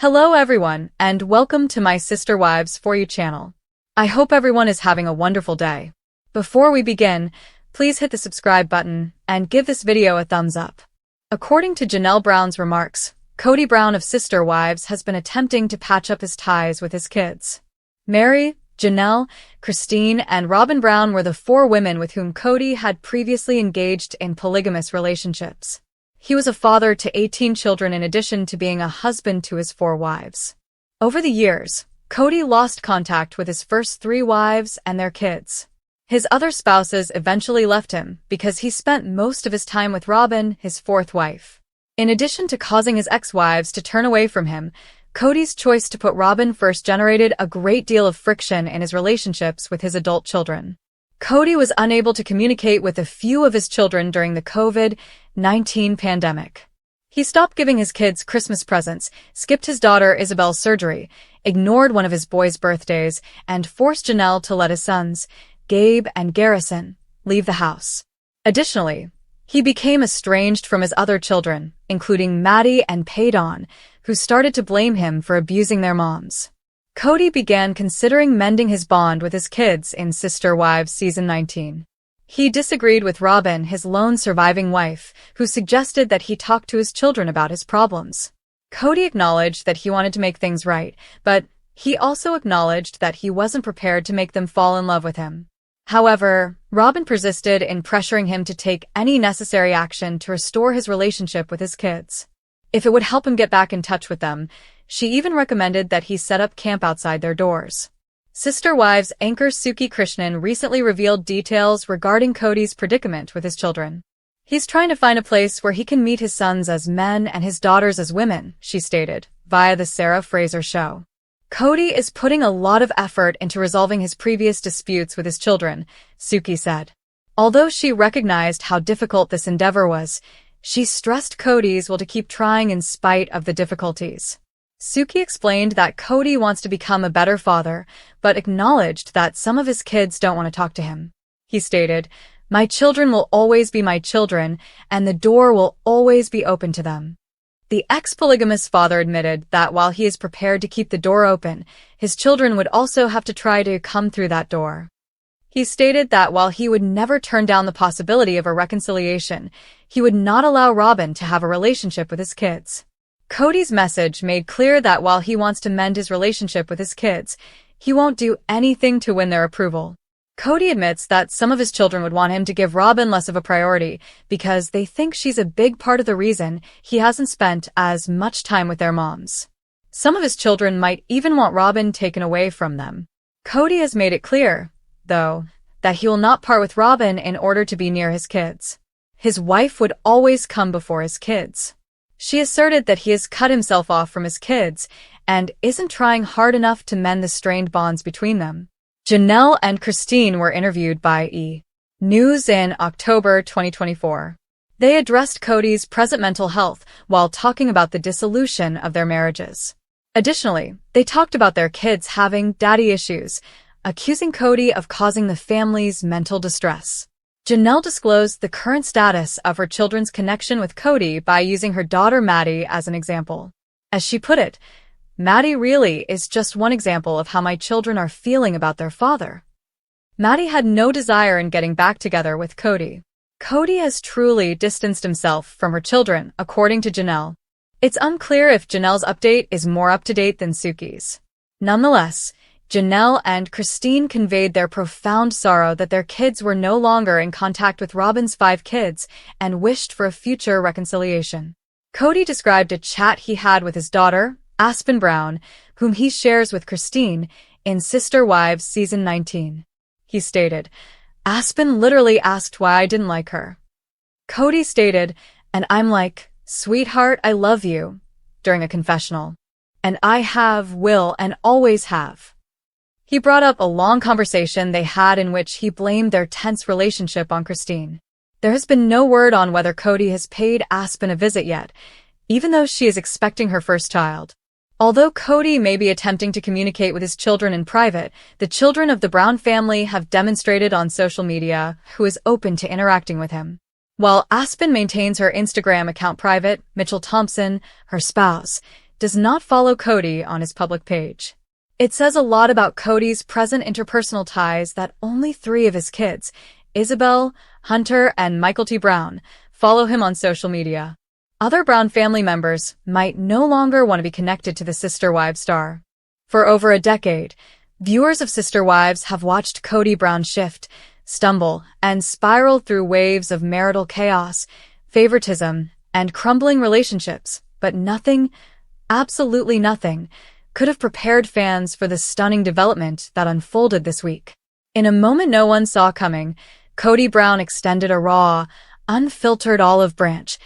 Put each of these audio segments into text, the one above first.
Hello everyone, and welcome to my Sister Wives For You channel. I hope everyone is having a wonderful day. Before we begin, please hit the subscribe button and give this video a thumbs up. According to Janelle Brown's remarks, Kody Brown of Sister Wives has been attempting to patch up his ties with his kids. Mary, Janelle, Christine, and ROBYN Brown were the four women with whom Kody had previously engaged in polygamous relationships. He was a father to 18 children in addition to being a husband to his 4 wives. Over the years, Kody lost contact with his first 3 wives and their kids. His other spouses eventually left him because he spent most of his time with ROBYN, his 4th wife. In addition to causing his ex-wives to turn away from him, Kody's choice to put ROBYN first generated a great deal of friction in his relationships with his adult children. Kody was unable to communicate with a few of his children during the COVID-19 pandemic. He stopped giving his kids Christmas presents, skipped his daughter Isabel's surgery, ignored one of his boys' birthdays, and forced Janelle to let his sons, Gabe and Garrison, leave the house. Additionally, he became estranged from his other children, including Maddie and Paydon, who started to blame him for abusing their moms. Kody began considering mending his bond with his kids in Sister Wives Season 19. He disagreed with ROBYN, his lone surviving wife, who suggested that he talk to his children about his problems. Kody acknowledged that he wanted to make things right, but he also acknowledged that he wasn't prepared to make them fall in love with him. However, ROBYN persisted in pressuring him to take any necessary action to restore his relationship with his kids. If it would help him get back in touch with them, she even recommended that he set up camp outside their doors. Sister Wives anchor Suki Krishnan recently revealed details regarding Kody's predicament with his children. He's trying to find a place where he can meet his sons as men and his daughters as women, she stated, via the Sarah Fraser show. Kody is putting a lot of effort into resolving his previous disputes with his children, Suki said. Although she recognized how difficult this endeavor was, she stressed Kody's will to keep trying in spite of the difficulties. Suki explained that Kody wants to become a better father, but acknowledged that some of his kids don't want to talk to him. He stated, "My children will always be my children, and the door will always be open to them." The ex-polygamous father admitted that while he is prepared to keep the door open, his children would also have to try to come through that door. He stated that while he would never turn down the possibility of a reconciliation, he would not allow ROBYN to have a relationship with his kids. Kody's message made clear that while he wants to mend his relationship with his kids, he won't do anything to win their approval. Kody admits that some of his children would want him to give ROBYN less of a priority because they think she's a big part of the reason he hasn't spent as much time with their moms. Some of his children might even want ROBYN taken away from them. Kody has made it clear, though, that he will not part with ROBYN in order to be near his kids. His wife would always come before his kids. She asserted that he has cut himself off from his kids and isn't trying hard enough to mend the strained bonds between them. Janelle and Christine were interviewed by E! News in October 2024. They addressed Kody's present mental health while talking about the dissolution of their marriages. Additionally, they talked about their kids having daddy issues, accusing Kody of causing the family's mental distress. Janelle disclosed the current status of her children's connection with Kody by using her daughter Maddie as an example. As she put it, "Maddie really is just one example of how my children are feeling about their father." Maddie had no desire in getting back together with Kody. Kody has truly distanced himself from her children, according to Janelle. It's unclear if Janelle's update is more up-to-date than Suki's. Nonetheless, Janelle and Christine conveyed their profound sorrow that their kids were no longer in contact with ROBYN's 5 kids and wished for a future reconciliation. Kody described a chat he had with his daughter, Aspen Brown, whom he shares with Christine, in Sister Wives Season 19. He stated, "Aspen literally asked why I didn't like her. Kody stated, and I'm like, sweetheart, I love you, during a confessional. And I will, and always have." He brought up a long conversation they had in which he blamed their tense relationship on Christine. There has been no word on whether Kody has paid Aspen a visit yet, even though she is expecting her first child. Although Kody may be attempting to communicate with his children in private, the children of the Brown family have demonstrated on social media who is open to interacting with him. While Aspen maintains her Instagram account private, Mitchell Thompson, her spouse, does not follow Kody on his public page. It says a lot about Kody's present interpersonal ties that only 3 of his kids, Isabel, Hunter, and Michael T. Brown, follow him on social media. Other Brown family members might no longer want to be connected to the Sister Wives star. For over a decade, viewers of Sister Wives have watched Kody Brown shift, stumble, and spiral through waves of marital chaos, favoritism, and crumbling relationships, but nothing, absolutely nothing, could have prepared fans for the stunning development that unfolded this week. In a moment no one saw coming, Kody Brown extended a raw, unfiltered olive branch,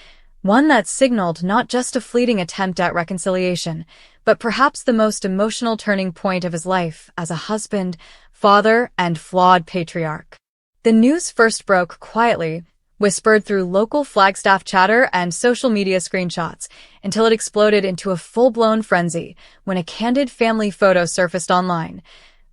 one that signaled not just a fleeting attempt at reconciliation, but perhaps the most emotional turning point of his life as a husband, father, and flawed patriarch. The news first broke quietly, whispered through local Flagstaff chatter and social media screenshots, until it exploded into a full-blown frenzy when a candid family photo surfaced online.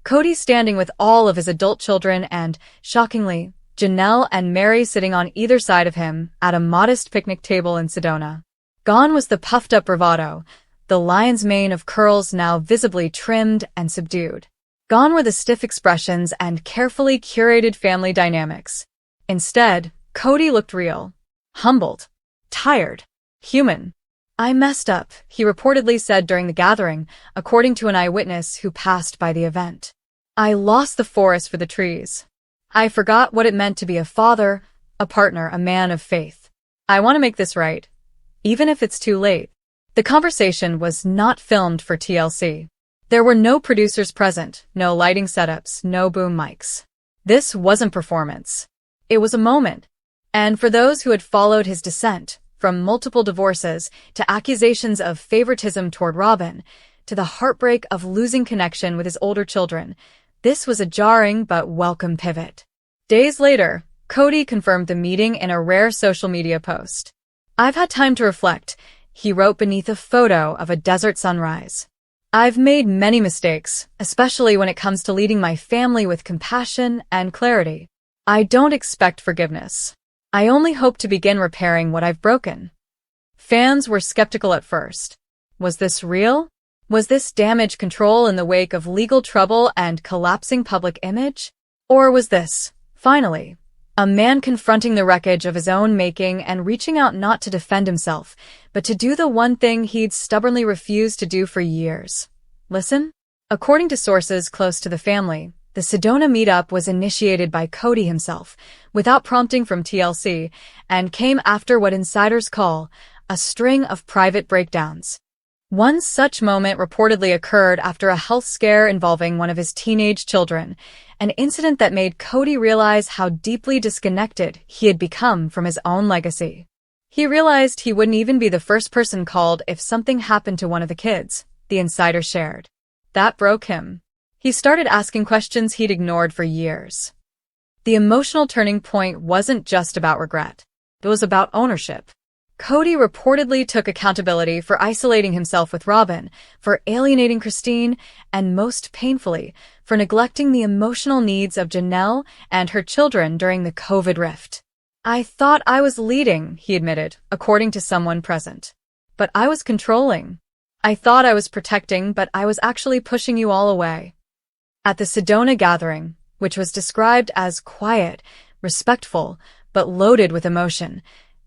Kody standing with all of his adult children and, shockingly, Janelle and Mary sitting on either side of him at a modest picnic table in Sedona. Gone was the puffed-up bravado, the lion's mane of curls now visibly trimmed and subdued. Gone were the stiff expressions and carefully curated family dynamics. Instead, Kody looked real, humbled, tired, human. "I messed up," he reportedly said during the gathering, according to an eyewitness who passed by the event. "I lost the forest for the trees. I forgot what it meant to be a father, a partner, a man of faith. I want to make this right, even if it's too late." The conversation was not filmed for TLC. There were no producers present, no lighting setups, no boom mics. This wasn't performance. It was a moment. And for those who had followed his descent, from multiple divorces to accusations of favoritism toward ROBYN, to the heartbreak of losing connection with his older children, this was a jarring but welcome pivot. Days later, Kody confirmed the meeting in a rare social media post. "I've had time to reflect," he wrote beneath a photo of a desert sunrise. "I've made many mistakes, especially when it comes to leading my family with compassion and clarity. I don't expect forgiveness. I only hope to begin repairing what I've broken." Fans were skeptical at first. Was this real? Was this damage control in the wake of legal trouble and collapsing public image? Or was this, finally, a man confronting the wreckage of his own making and reaching out not to defend himself, but to do the one thing he'd stubbornly refused to do for years? Listen? According to sources close to the family, the Sedona meetup was initiated by Kody himself, without prompting from TLC, and came after what insiders call a string of private breakdowns. One such moment reportedly occurred after a health scare involving one of his teenage children, an incident that made Kody realize how deeply disconnected he had become from his own legacy. He realized he wouldn't even be the first person called if something happened to one of the kids, the insider shared. That broke him. He started asking questions he'd ignored for years. The emotional turning point wasn't just about regret. It was about ownership. Kody reportedly took accountability for isolating himself with ROBYN, for alienating Christine, and most painfully, for neglecting the emotional needs of Janelle and her children during the COVID rift. "I thought I was leading," he admitted, according to someone present. "But I was controlling. I thought I was protecting, but I was actually pushing you all away." At the Sedona gathering, which was described as quiet, respectful, but loaded with emotion,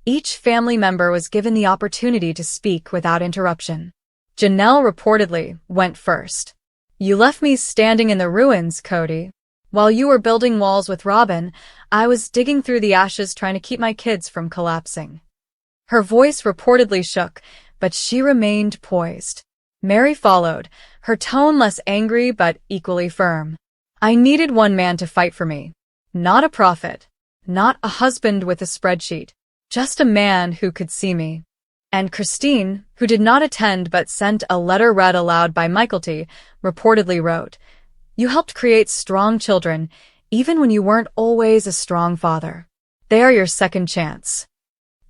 each family member was given the opportunity to speak without interruption. Janelle reportedly went first. "You left me standing in the ruins, Kody. While you were building walls with ROBYN, I was digging through the ashes trying to keep my kids from collapsing." Her voice reportedly shook, but she remained poised. Mary followed, her tone less angry but equally firm. "I needed one man to fight for me. Not a prophet. Not a husband with a spreadsheet. Just a man who could see me." And Christine, who did not attend but sent a letter read aloud by Michael T., reportedly wrote, "You helped create strong children, even when you weren't always a strong father. They are your second chance."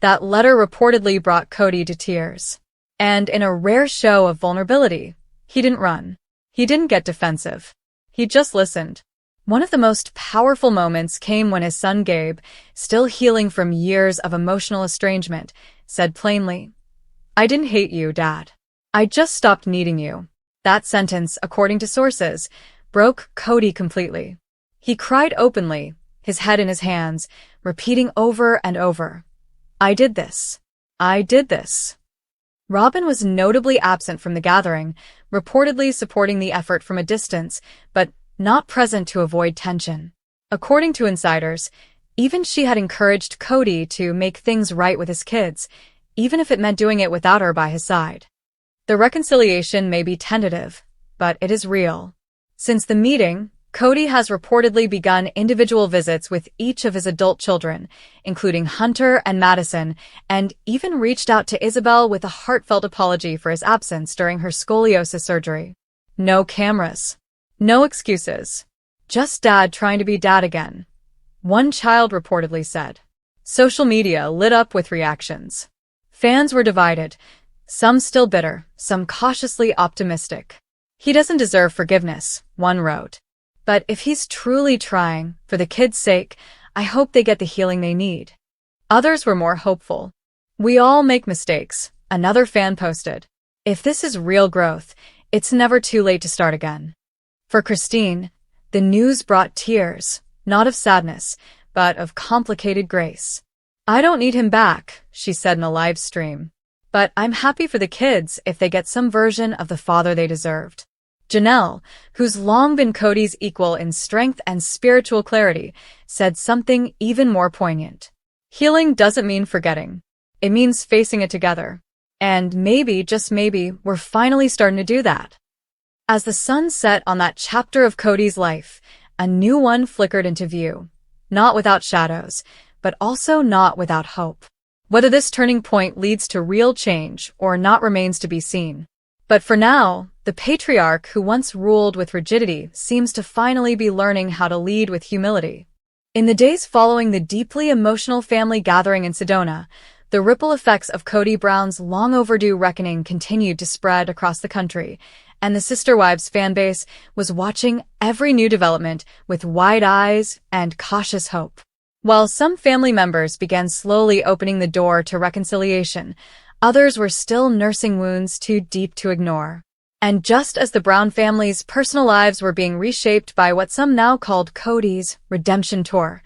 That letter reportedly brought Kody to tears. And in a rare show of vulnerability, he didn't run. He didn't get defensive. He just listened. One of the most powerful moments came when his son Gabe, still healing from years of emotional estrangement, said plainly, "I didn't hate you, Dad. I just stopped needing you. That sentence, according to sources, broke Kody completely. He cried openly, his head in his hands, repeating over and over, I did this. I did this. ROBYN was notably absent from the gathering, reportedly supporting the effort from a distance, but not present to avoid tension. According to insiders, even she had encouraged Kody to make things right with his kids, even if it meant doing it without her by his side. The reconciliation may be tentative, but it is real. Since the meeting, Kody has reportedly begun individual visits with each of his adult children, including Hunter and Madison, and even reached out to Isabel with a heartfelt apology for his absence during her scoliosis surgery. No cameras. No excuses. Just dad trying to be dad again. One child reportedly said. Social media lit up with reactions. Fans were divided, some still bitter, some cautiously optimistic. He doesn't deserve forgiveness, one wrote. But if he's truly trying, for the kids' sake, I hope they get the healing they need. Others were more hopeful. We all make mistakes, another fan posted. If this is real growth, it's never too late to start again. For Christine, the news brought tears, not of sadness, but of complicated grace. I don't need him back, she said in a live stream. But I'm happy for the kids if they get some version of the father they deserved. Janelle, who's long been Kody's equal in strength and spiritual clarity, said something even more poignant. Healing doesn't mean forgetting. It means facing it together. And maybe, just maybe, we're finally starting to do that. As the sun set on that chapter of Kody's life, a new one flickered into view. Not without shadows, but also not without hope. Whether this turning point leads to real change or not remains to be seen. But for now, the patriarch who once ruled with rigidity seems to finally be learning how to lead with humility. In the days following the deeply emotional family gathering in Sedona, the ripple effects of Kody Brown's long overdue reckoning continued to spread across the country, and the Sister Wives fanbase was watching every new development with wide eyes and cautious hope. While some family members began slowly opening the door to reconciliation, others were still nursing wounds too deep to ignore. And just as the Brown family's personal lives were being reshaped by what some now called Kody's redemption tour,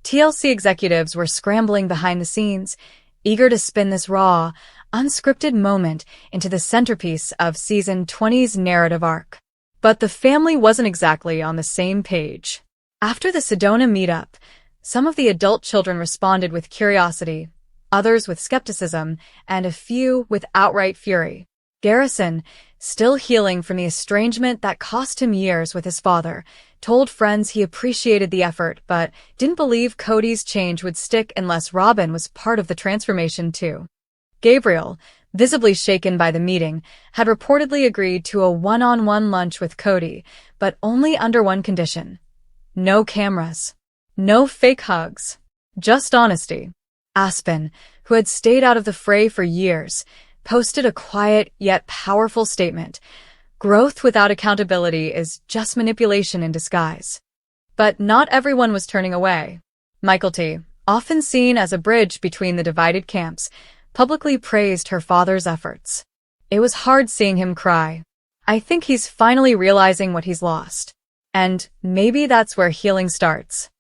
TLC executives were scrambling behind the scenes, eager to spin this raw, unscripted moment into the centerpiece of Season 20's narrative arc. But the family wasn't exactly on the same page. After the Sedona meetup, some of the adult children responded with curiosity, others with skepticism, and a few with outright fury. Garrison, still healing from the estrangement that cost him years with his father, told friends he appreciated the effort but didn't believe Kody's change would stick unless ROBYN was part of the transformation too. Gabriel, visibly shaken by the meeting, had reportedly agreed to a one-on-one lunch with Kody, but only under one condition. No cameras. No fake hugs. Just honesty. Aspen, who had stayed out of the fray for years, posted a quiet yet powerful statement. Growth without accountability is just manipulation in disguise. But not everyone was turning away. Michael T., often seen as a bridge between the divided camps, publicly praised her father's efforts. It was hard seeing him cry. I think he's finally realizing what he's lost. And maybe that's where healing starts.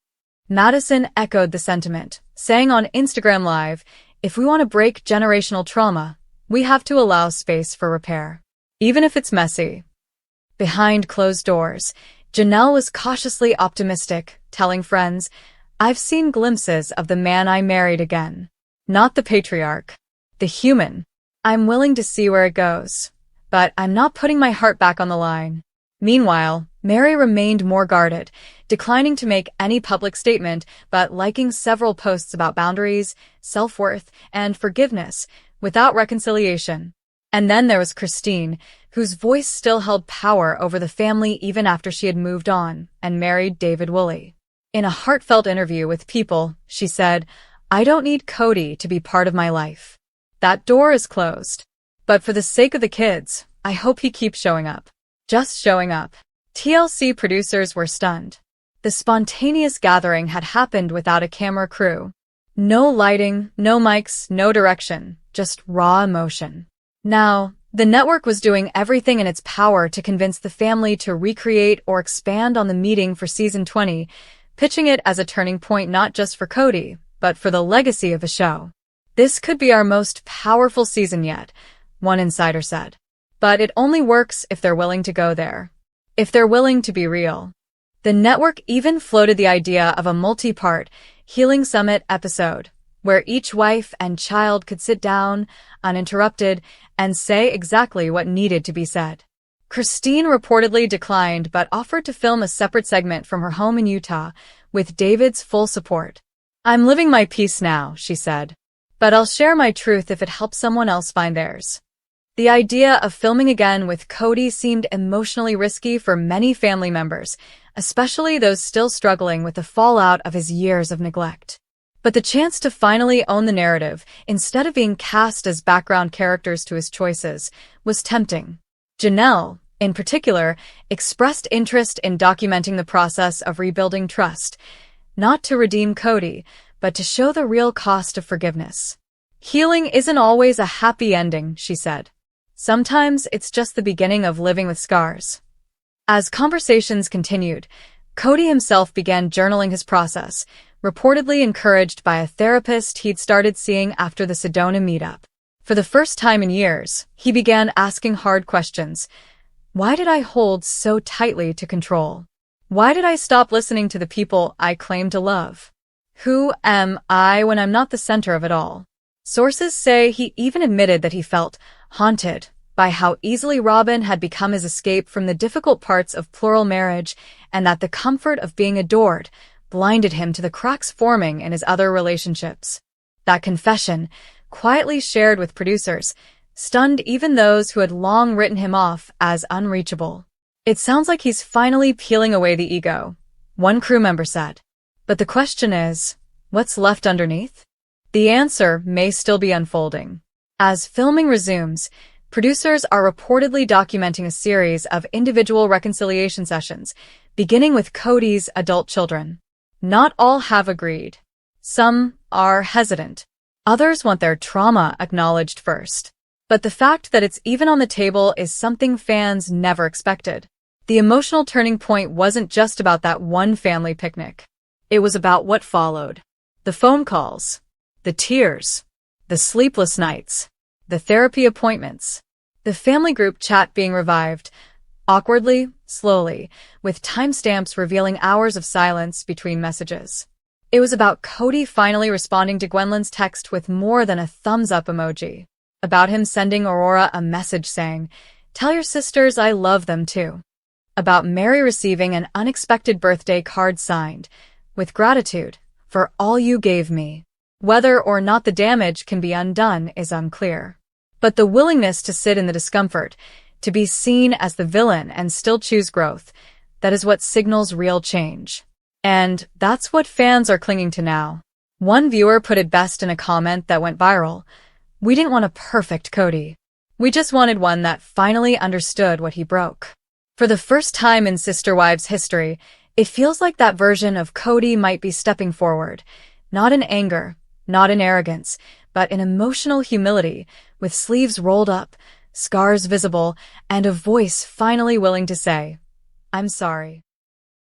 Madison echoed the sentiment, saying on Instagram Live, if we want to break generational trauma, we have to allow space for repair, even if it's messy. Behind closed doors, Janelle was cautiously optimistic, telling friends, I've seen glimpses of the man I married again. Not the patriarch. The human. I'm willing to see where it goes. But I'm not putting my heart back on the line. Meanwhile, Mary remained more guarded, declining to make any public statement but liking several posts about boundaries, self-worth, and forgiveness, without reconciliation. And then there was Christine, whose voice still held power over the family even after she had moved on and married David Woolley. In a heartfelt interview with People, she said, I don't need Kody to be part of my life. That door is closed. But for the sake of the kids, I hope he keeps showing up. Just showing up. TLC producers were stunned. The spontaneous gathering had happened without a camera crew. No lighting, no mics, no direction, just raw emotion. Now, The network was doing everything in its power to convince the family to recreate or expand on the meeting for season 20, pitching it as a turning point not just for Kody, but for the legacy of the show. "This could be our most powerful season yet," one insider said. But it only works if they're willing to go there. If they're willing to be real. The network even floated the idea of a multi-part Healing Summit episode, where each wife and child could sit down, uninterrupted, and say exactly what needed to be said. Christine reportedly declined but offered to film a separate segment from her home in Utah, with David's full support. "I'm living my peace now," she said. "But I'll share my truth if it helps someone else find theirs." The idea of filming again with Kody seemed emotionally risky for many family members, especially those still struggling with the fallout of his years of neglect. But the chance to finally own the narrative, instead of being cast as background characters to his choices, was tempting. Janelle, in particular, expressed interest in documenting the process of rebuilding trust, not to redeem Kody, but to show the real cost of forgiveness. "Healing isn't always a happy ending," she said. "Sometimes it's just the beginning of living with scars." As conversations continued, Kody himself began journaling his process, reportedly encouraged by a therapist he'd started seeing after the Sedona meetup. For the first time in years, he began asking hard questions. Why did I hold so tightly to control? Why did I stop listening to the people I claim to love? Who am I when I'm not the center of it all? Sources say he even admitted that he felt haunted by how easily ROBYN had become his escape from the difficult parts of plural marriage, and that the comfort of being adored blinded him to the cracks forming in his other relationships. That confession, quietly shared with producers, stunned even those who had long written him off as unreachable. "It sounds like he's finally peeling away the ego," one crew member said. But the question is, what's left underneath? The answer may still be unfolding. As filming resumes, producers are reportedly documenting a series of individual reconciliation sessions, beginning with Kody's adult children. Not all have agreed. Some are hesitant. Others want their trauma acknowledged first. But the fact that it's even on the table is something fans never expected. The emotional turning point wasn't just about that one family picnic. It was about what followed. The phone calls, the tears, the sleepless nights, the therapy appointments, the family group chat being revived, awkwardly, slowly, with timestamps revealing hours of silence between messages. It was about Kody finally responding to Gwendolyn's text with more than a thumbs-up emoji. About him sending Aurora a message saying, "Tell your sisters I love them too." About Mary receiving an unexpected birthday card signed, "With gratitude for all you gave me." Whether or not the damage can be undone is unclear. But the willingness to sit in the discomfort, to be seen as the villain and still choose growth, that is what signals real change. And that's what fans are clinging to now. One viewer put it best in a comment that went viral. "We didn't want a perfect Kody. We just wanted one that finally understood what he broke." For the first time in Sister Wives history, it feels like that version of Kody might be stepping forward, not in anger, not in arrogance, but in emotional humility, with sleeves rolled up, scars visible, and a voice finally willing to say, "I'm sorry."